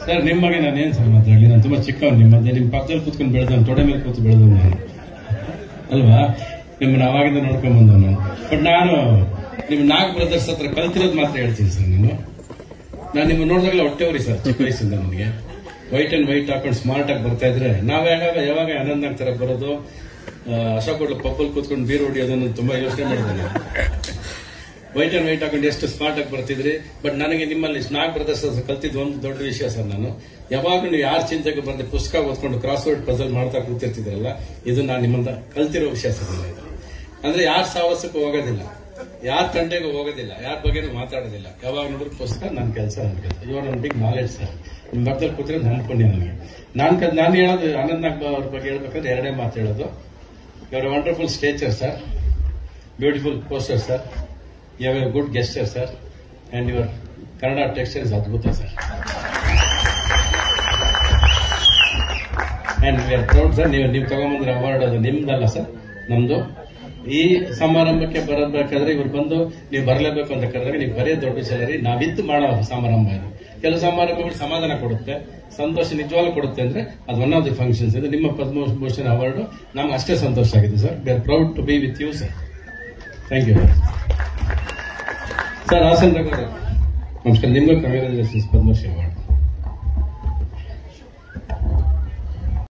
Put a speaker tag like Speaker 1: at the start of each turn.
Speaker 1: Sir ನಿಮ್ಮ ಬಗ್ಗೆ ನಾನು ಏನು ಸರ್ ಮಾತಾಡಲಿ, ನಾನು ತುಂಬಾ ಚಿಕ್ಕವನು. ನಿಮ್ಮ ಪಕ್ಕದಲ್ಲಿ ಕೂತ್ಕೊಂಡು ಬೆಳೆದ, ತೊಡೆ ಮೇಲೆ ಕೂತು ಬೆಳೆದವ್ ನಾನು ಅಲ್ವಾ. ನಿಮ್ಮನ್ನ ಅವಾಗಿಂದ ನೋಡ್ಕೊಂಡ್ ಬಂದವ್ ನಾನು. ಬಟ್ ನಾನು ನಿಮ್ಮ ನಾಗ್ ಬ್ರದರ್ಸ್ ಹತ್ರ ಕಲ್ತಿರೋದು ಮಾತ್ರ ಹೇಳ್ತೀನಿ ಸರ್. ನಾನು ನಿಮ್ಮ ನೋಡಿದಾಗಲೇ ಹೊಟ್ಟೆವ್ರಿ ಸರ್, ಚಿಕ್ಕ ವಯಸ್ಸಿಂದ ನನಗೆ. ವೈಟ್ ಅಂಡ್ ವೈಟ್ ಹಾಕೊಂಡು ಸ್ಮಾರ್ಟ್ ಆಗಿ ಬರ್ತಾ ಇದ್ರೆ ನಾವ್ ಯಾವಾಗ ಆನಂದ್ ತರ ಬರೋದು, ಅಶೋಕ್ ಹೋಟ್ಲ್ ಪಬ್ಬಲ್ ಕೂತ್ಕೊಂಡು ಬೀರ್ ಹೊಡಿಯೋದನ್ನು ತುಂಬಾ ಯೋಚನೆ ಮಾಡಿದೆ. ವೈಟ್ ಅಂಡ್ ವೈಟ್ ಹಾಕೊಂಡು ಎಷ್ಟು ಸ್ಮಾರ್ಟ್ ಆಗಿ ಬರ್ತಿದ್ರಿ. ಬಟ್ ನನಗೆ ನಿಮ್ಮಲ್ಲಿ ನಾಗ್ ಬ್ರದರ್ಸ್ ಕಲ್ತಿದ್ದು ಒಂದು ದೊಡ್ಡ ವಿಷಯ ಸರ್. ನಾನು ಯಾವಾಗ ನೀವು ಯಾರ ಚಿಂತೆಗೆ ಬಂದೆ ಪುಸ್ತಕ ಓದ್ಕೊಂಡು ಕ್ರಾಸ್ ವರ್ಡ್ ಪಜಲ್ ಮಾಡ್ತಾ ಕೂತಿರ್ತಿದ್ರಲ್ಲ, ಇದು ನಾನು ನಿಮ್ಮಂತ ಕಲ್ತಿರೋ ವಿಷಯ ಸರ್. ಅಂದ್ರೆ ಯಾರ ಸಾಹಸಕ್ಕೂ ಹೋಗೋದಿಲ್ಲ, ಯಾರ ತಂಟೆಗೂ ಹೋಗೋದಿಲ್ಲ, ಯಾರ ಬಗ್ಗೆನೂ ಮಾತಾಡೋದಿಲ್ಲ. ಯಾವಾಗ ನೋಡಿದ್ರು ಪುಸ್ತಕ ನನ್ನ ಕೆಲಸ, ಇವಾಗ ನನ್ನ ಬಿಗ್ ನಾಲೆಡ್ಜ್ ಸರ್. ನಿಮ್ಮ ಮಕ್ಕದಲ್ಲಿ ಕೂತಿರೋದು ನಂಬ್ಕೊಂಡೆ ನನಗೆ. ನಾನು ಹೇಳೋದು ಆನಂದ್ ನಾಗ್ ಅವ್ರ ಬಗ್ಗೆ ಹೇಳ್ಬೇಕಂದ್ರೆ ಎರಡೇ ಮಾತು ಹೇಳೋದು. Your wonderful stature sir, beautiful poster sir, you have a good gesture sir, and your Kannada texture is ಅದ್ಭುತ sir. And we are proud sir. ನೀವು ತಗೊಂಬಂದ್ರೆ ಅವಾರ್ಡ್ ಅದು ನಿಮ್ದಲ್ಲ ಸರ್, ನಮ್ದು. ಈ ಸಮಾರಂಭಕ್ಕೆ ಬರಬೇಕಾದ್ರೆ ಇವ್ರು ಬಂದು ನೀವು ಬರಲೇಬೇಕು ಅಂತ ಕರೆದಾಗ ನೀವು ಬರೀ ದೊಡ್ಡ ವಿಚಾರಿ, ನಾವಿದ್ದು ಮಾಡೋ ಸಮಾರಂಭ ಇದು. ಕೆಲವು ಸಮಾರಂಭಗಳು ಸಮಾಧಾನ ಕೊಡುತ್ತೆ, ಸಂತೋಷ ನಿಜವಾಗ್ಲೂ ಕೊಡುತ್ತೆ. ಅಂದ್ರೆ ಅದು ಒನ್ ಆಫ್ ದಿ ಫಂಕ್ಷನ್ಸ್. ಇದು ನಿಮ್ಮ ಪದ್ಮಭೂಷಣ್ ಅವಾರ್ಡ್ ನಮ್ಗೆ ಅಷ್ಟೇ ಸಂತೋಷ ಆಗಿದೆ sir. We are proud to be with you sir. Thank you sir. Hassan ನಮಸ್ಕಾರ. ನಿಮ್ಗೂ ಕಂಗ್ರಾಚುಲೇಷನ್ಸ್ ಪದ್ಮಶ್ರೀ ಅವಾರ್ಡ್.